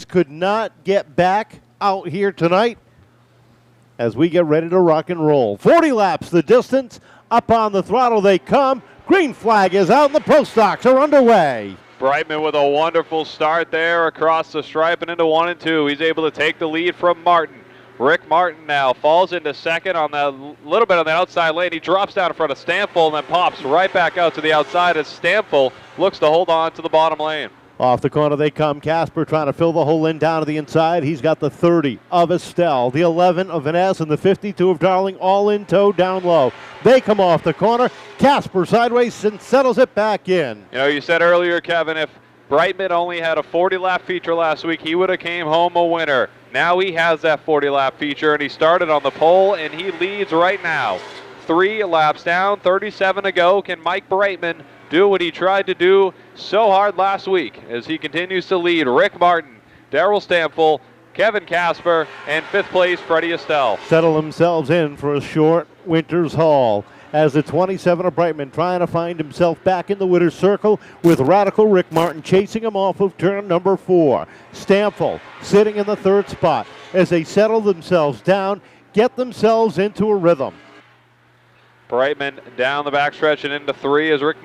could not get back out here tonight as we get ready to rock and roll. 40 laps the distance. Up on the throttle they come. Green flag is out and the Pro Stocks are underway. Brightman with a wonderful start there across the stripe and into 1 and 2. He's able to take the lead from Martin. Rick Martin now falls into second on that little bit on the outside lane. He drops down in front of Stamfel and then pops right back out to the outside as Stamfel looks to hold on to the bottom lane. Off the corner they come. Casper trying to fill the hole in down to the inside. He's got the 30 of Estelle, the 11 of Vanessa, and the 52 of Darling, all in tow down low. They come off the corner. Casper sideways and settles it back in. You know, you said earlier, Kevin, if Brightman only had a 40-lap feature last week, he would have came home a winner. Now he has that 40-lap feature, and he started on the pole, and he leads right now. 3 laps down, 37 to go. Can Mike Brightman do what he tried to do so hard last week as he continues to lead? Rick Martin, Darrell Stamfel, Kevin Casper, and 5th place, Freddie Estelle. Settle themselves in for a short winter's haul as the 27 of Brightman trying to find himself back in the winner's circle with radical Rick Martin chasing him off of turn number 4. Stamfel sitting in the 3rd spot as they settle themselves down, get themselves into a rhythm. Brightman down the backstretch and into 3 as Rick Martin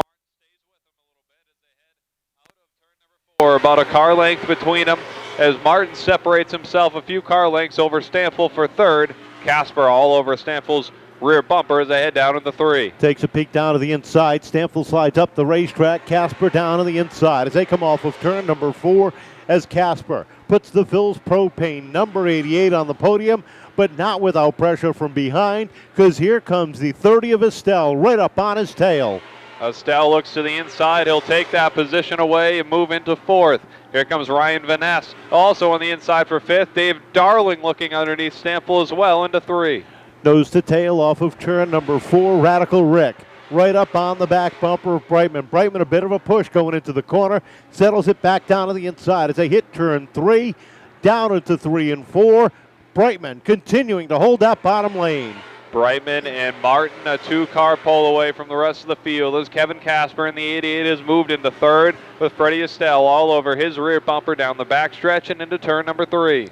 or about a car length between them as Martin separates himself a few car lengths over Stamfel for 3rd. Casper all over Stamfel's rear bumper as they head down into 3. Takes a peek down to the inside. Stamfel slides up the racetrack. Casper down on the inside as they come off of turn number 4 as Casper puts the Phil's Propane number 88 on the podium, but not without pressure from behind because here comes the 30 of Estelle right up on his tail. Estelle looks to the inside. He'll take that position away and move into 4th. Here comes Ryan Van Ness, also on the inside for 5th. Dave Darling looking underneath Stamfel as well into 3. Nose to tail off of turn number 4, Radical Rick. Right up on the back bumper of Brightman. Brightman a bit of a push going into the corner. Settles it back down to the inside as they hit turn 3. Down into 3 and 4. Brightman continuing to hold that bottom lane. Brightman and Martin a 2-car pole away from the rest of the field as Kevin Casper in the 88 has moved into 3rd with Freddie Estelle all over his rear bumper down the backstretch and into turn number 3.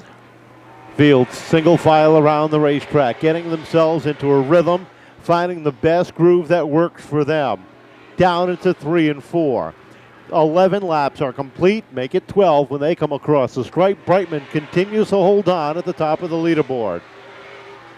Field single file around the racetrack, getting themselves into a rhythm, finding the best groove that works for them. Down into 3 and 4. 11 laps are complete, make it 12 when they come across the stripe. Brightman continues to hold on at the top of the leaderboard.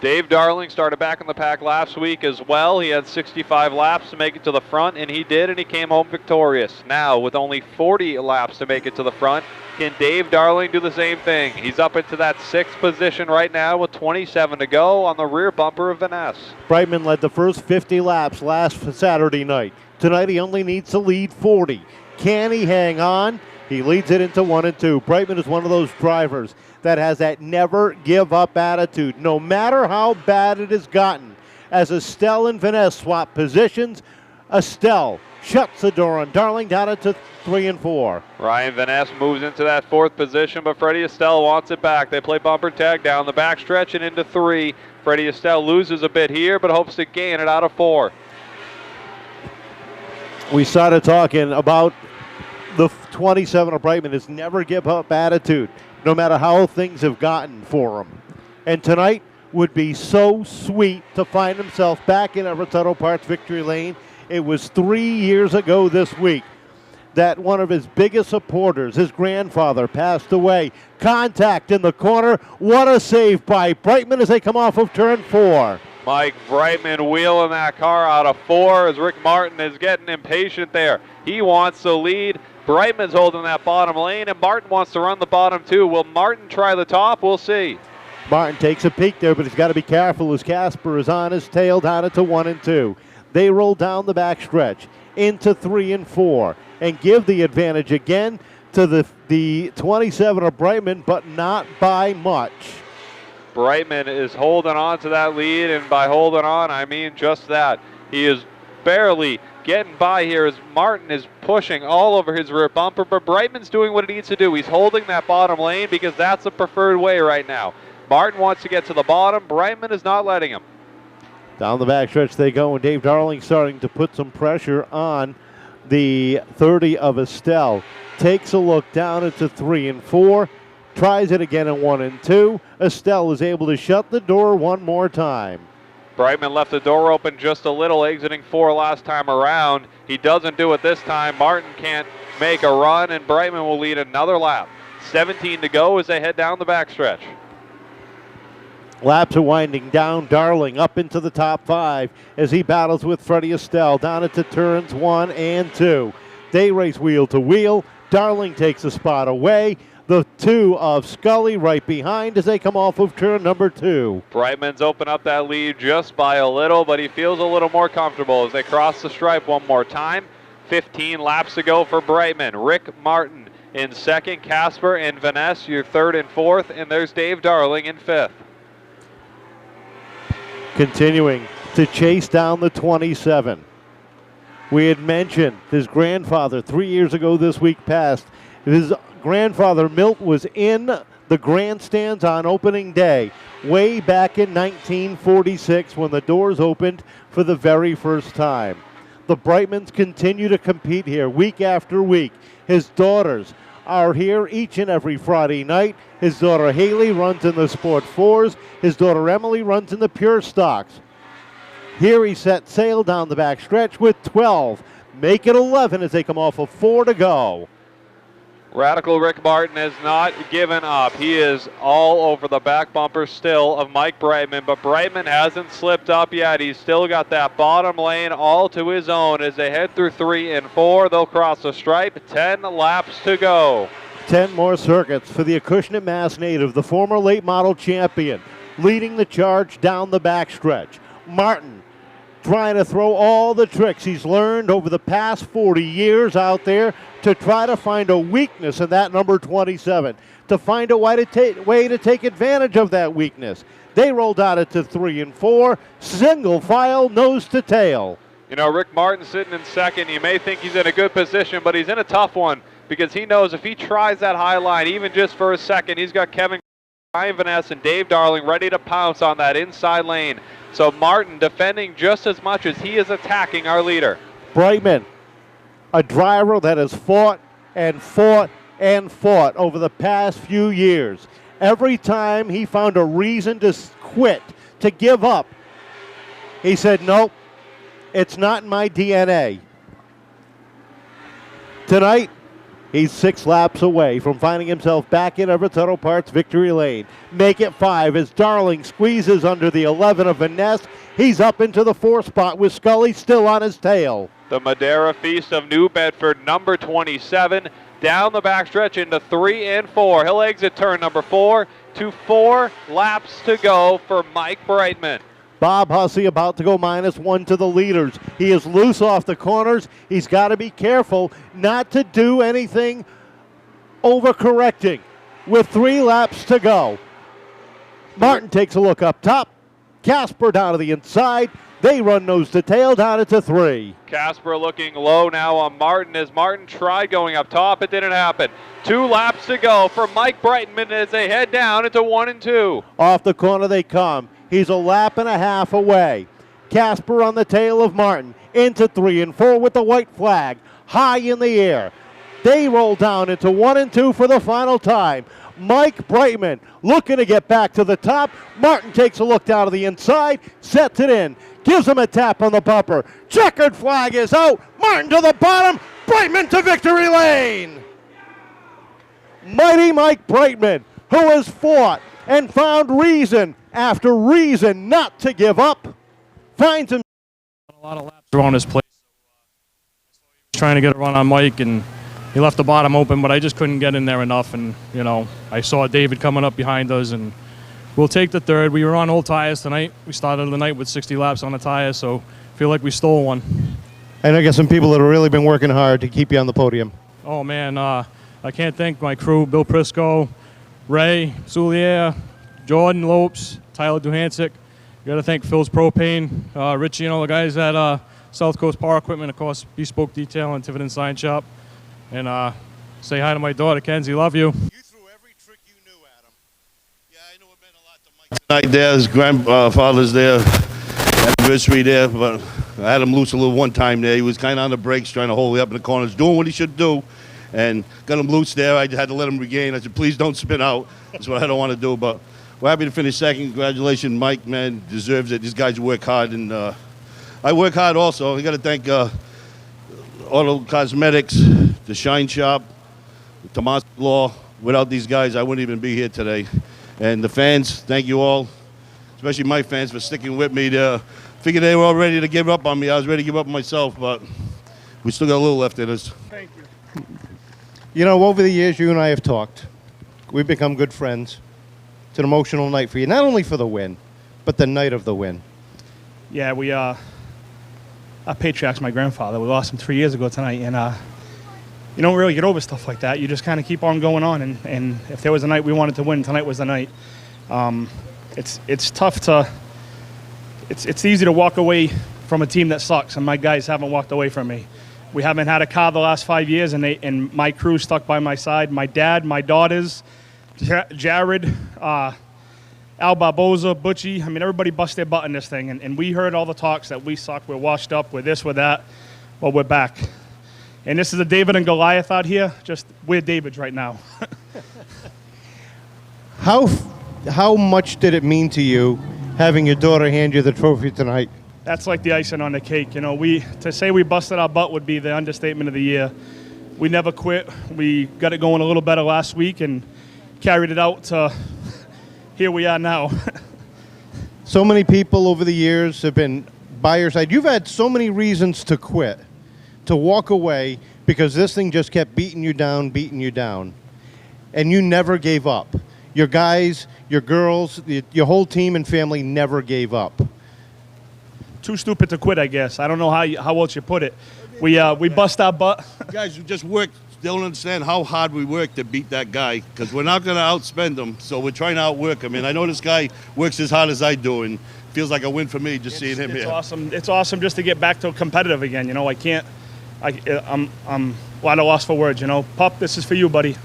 Dave Darling started back in the pack last week as well. He had 65 laps to make it to the front, and he did, and he came home victorious. Now, with only 40 laps to make it to the front, can Dave Darling do the same thing? He's up into that 6th position right now with 27 to go on the rear bumper of Vanessa. Brightman led the first 50 laps last Saturday night. Tonight he only needs to lead 40. Can he hang on? He leads it into 1 and 2. Brightman is one of those drivers that has that never give up attitude, no matter how bad it has gotten. As Estelle and Vanessa swap positions, Estelle shuts the door on Darling down into 3 and 4. Ryan Vanessa moves into that 4th position, but Freddie Estelle wants it back. They play bumper tag down the backstretch and into 3. Freddie Estelle loses a bit here, but hopes to gain it out of 4. We started talking about the 27 of Brightman has never give up attitude, no matter how things have gotten for him. And tonight would be so sweet to find himself back in Everett Auto Parts victory lane. It was 3 years ago this week that one of his biggest supporters, his grandfather, passed away. Contact in the corner. What a save by Brightman as they come off of turn 4. Mike Brightman wheeling that car out of 4 as Rick Martin is getting impatient there. He wants to lead. Brightman's holding that bottom lane, and Martin wants to run the bottom too. Will Martin try the top? We'll see. Martin takes a peek there, but he's got to be careful as Casper is on his tail down into 1 and 2. They roll down the backstretch into 3 and 4 and give the advantage again to the 27 of Brightman, but not by much. Brightman is holding on to that lead, and by holding on, I mean just that. He is barely getting by here as Martin is pushing all over his rear bumper, but Brightman's doing what he needs to do. He's holding that bottom lane because that's the preferred way right now. Martin wants to get to the bottom. Brightman is not letting him. Down the backstretch they go, and Dave Darling starting to put some pressure on the 30 of Estelle. Takes a look down into 3 and 4. tries it again in 1 and 2. Estelle is able to shut the door one more time. Brightman left the door open just a little, exiting 4 last time around. He doesn't do it this time. Martin can't make a run, and Brightman will lead another lap. 17 to go as they head down the backstretch. Laps are winding down. Darling up into the top 5 as he battles with Freddie Estelle down into turns 1 and 2. They race wheel to wheel. Darling takes a spot away. The 2 of Scully right behind as they come off of turn number 2. Brightman's opened up that lead just by a little, but he feels a little more comfortable as they cross the stripe one more time. 15 laps to go for Brightman. Rick Martin in second, Casper and Vanessa, your third and fourth, and there's Dave Darling in fifth. Continuing to chase down the 27. We had mentioned his grandfather 3 years ago this week past. His grandfather Milt was in the grandstands on opening day way back in 1946 when the doors opened for the very first time. The Brightmans continue to compete here week after week. His daughters are here each and every Friday night. His daughter Haley runs in the Sport 4s. His daughter Emily runs in the Pure Stocks. Here he set sail down the back stretch with 12. Make it 11 as they come off of 4 to go. Radical Rick Martin has not given up. He is all over the back bumper still of Mike Brightman, but Brightman hasn't slipped up yet. He's still got that bottom lane all to his own as they head through 3 and 4. They'll cross the stripe. 10 laps to go. 10 more circuits for the Acushnet Mass native, the former late model champion, leading the charge down the backstretch. Martin trying to throw all the tricks he's learned over the past 40 years out there to try to find a weakness in that number 27, to find a way to take advantage of that weakness. They rolled out it to 3 and 4, single file, nose to tail. You know, Rick Martin sitting in second, you may think he's in a good position, but he's in a tough one because he knows if he tries that high line, even just for a second, he's got Kevin, Ryan Vanessa, and Dave Darling ready to pounce on that inside lane. So Martin defending just as much as he is attacking our leader. Brightman, a driver that has fought and fought and fought over the past few years. Every time he found a reason to quit, to give up, he said, nope, it's not in my DNA. Tonight, he's 6 laps away from finding himself back in Everett Auto Parts victory lane. Make it 5 as Darling squeezes under the 11 of Vanessa. He's up into the 4 spot with Scully still on his tail. The Madeira Feast of New Bedford, number 27, down the backstretch into 3 and 4. He'll exit turn number 4 to 4 laps to go for Mike Brightman. Bob Hussey about to go -1 to the leaders. He is loose off the corners. He's got to be careful not to do anything overcorrecting with 3 laps to go. Martin takes a look up top. Casper down to the inside. They run nose to tail down into 3. Casper looking low now on Martin as Martin tried going up top. It didn't happen. 2 laps to go for Mike Brightman as they head down into 1 and 2. Off the corner they come. He's a lap and a half away. Casper on the tail of Martin into 3 and 4 with the white flag high in the air. They roll down into 1 and 2 for the final time. Mike Brightman looking to get back to the top. Martin takes a look down to the inside, sets it in, gives him a tap on the bumper. Checkered flag is out. Martin to the bottom. Brightman to victory lane. Mighty Mike Brightman, who has fought and found reason after reason not to give up, finds him a lot of laps around his place. I saw he was trying to get a run on Mike, and he left the bottom open, but I just couldn't get in there enough. And, you know, I saw David coming up behind us, and we'll take the third. We were on old tires tonight. We started the night with 60 laps on the tires, so I feel like we stole one. And I got some people that have really been working hard to keep you on the podium. Oh, man, I can't thank my crew, Bill Prisco, Ray, Soulier, Jordan Lopes, Tyler Duhansik. Got to thank Phil's Propane, Richie, and all the guys at South Coast Power Equipment, of course, Bespoke Detail and Tiverton Sign Shop. And say hi to my daughter, Kenzie. Love you. You threw every trick you knew, Adam. Yeah, I know it meant a lot to Mike tonight. There, his grandfather's there, anniversary there, but I had him loose a little one time there. He was kind of on the brakes, trying to hold me up in the corners, doing what he should do. and got him loose there. I had to let him regain. I said, please don't spin out. That's what I don't want to do, but we're happy to finish second. Congratulations, Mike, man, deserves it. These guys work hard, and I work hard also. I got to thank Auto Cosmetics, the Shine Shop, Tomas Law. Without these guys, I wouldn't even be here today. And the fans, thank you all, especially my fans, for sticking with me. Figured they were all ready to give up on me. I was ready to give up on myself, but we still got a little left in us. Thank you. You know, over the years, you and I have talked. We've become good friends. It's an emotional night for you, not only for the win, but the night of the win. Yeah, our patriarch's my grandfather. We lost him 3 years ago tonight, and you don't really get over stuff like that. You just kind of keep on going on, and if there was a night we wanted to win, tonight was the night. It's tough to. It's easy to walk away from a team that sucks, and my guys haven't walked away from me. We haven't had a car the last 5 years, and my crew stuck by my side. My dad, my daughters, Jared, Al Barboza, Butchie. I mean, everybody bust their butt in this thing, and we heard all the talks that we suck, we're washed up, we're this, we're that. Well, we're back. And this is a David and Goliath out here. Just we're Davids right now. How much did it mean to you having your daughter hand you the trophy tonight? That's like the icing on the cake. You know, to say we busted our butt would be the understatement of the year. We never quit. We got it going a little better last week and carried it out to here we are now. So many people over the years have been by your side. You've had so many reasons to quit, to walk away, because this thing just kept beating you down, and you never gave up. Your guys, your girls, your whole team and family never gave up. Too stupid to quit, I guess. I don't know how else you put it. We bust our butt. Guys, we just worked. They don't understand how hard we work to beat that guy, because we're not going to outspend him, so we're trying to outwork him. And I know this guy works as hard as I do, and feels like a win for me just seeing him here. It's awesome just to get back to competitive again. You know, I'm at a loss for words. You know, Pup, this is for you, buddy.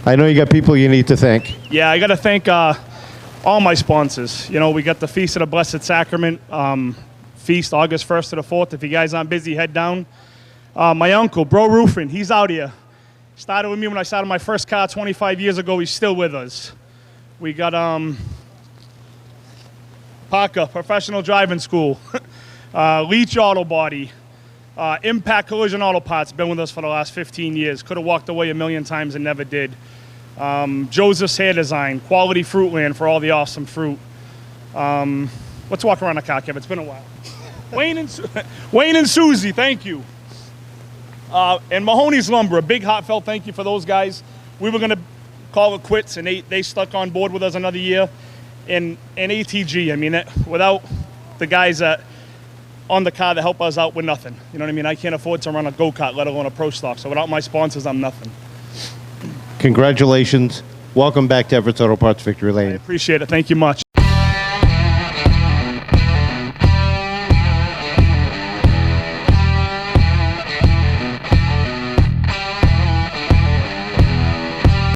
I know you got people you need to thank. Yeah, I got to thank all my sponsors. You know, we got the Feast of the Blessed Sacrament, Feast August 1st to the 4th. If you guys aren't busy, head down. My uncle, Bro Roofing, he's out here. Started with me when I started my first car 25 years ago. He's still with us. We got Parker, Professional Driving School, Leach Auto Body, Impact Collision Auto Parts, been with us for the last 15 years. Could have walked away a million times and never did. Joseph's Hair Design, Quality Fruitland for all the awesome fruit. Let's walk around the car, Kevin. It's been a while. Wayne and Susie, thank you. And Mahoney's Lumber, a big heartfelt thank you for those guys. We were going to call it quits, and they stuck on board with us another year. And ATG, I mean, without the guys that on the car that help us out, we're nothing. You know what I mean? I can't afford to run a go-kart, let alone a pro stock. So without my sponsors, I'm nothing. Congratulations. Welcome back to Everett's Auto Parts Victory Lane. I appreciate it. Thank you much.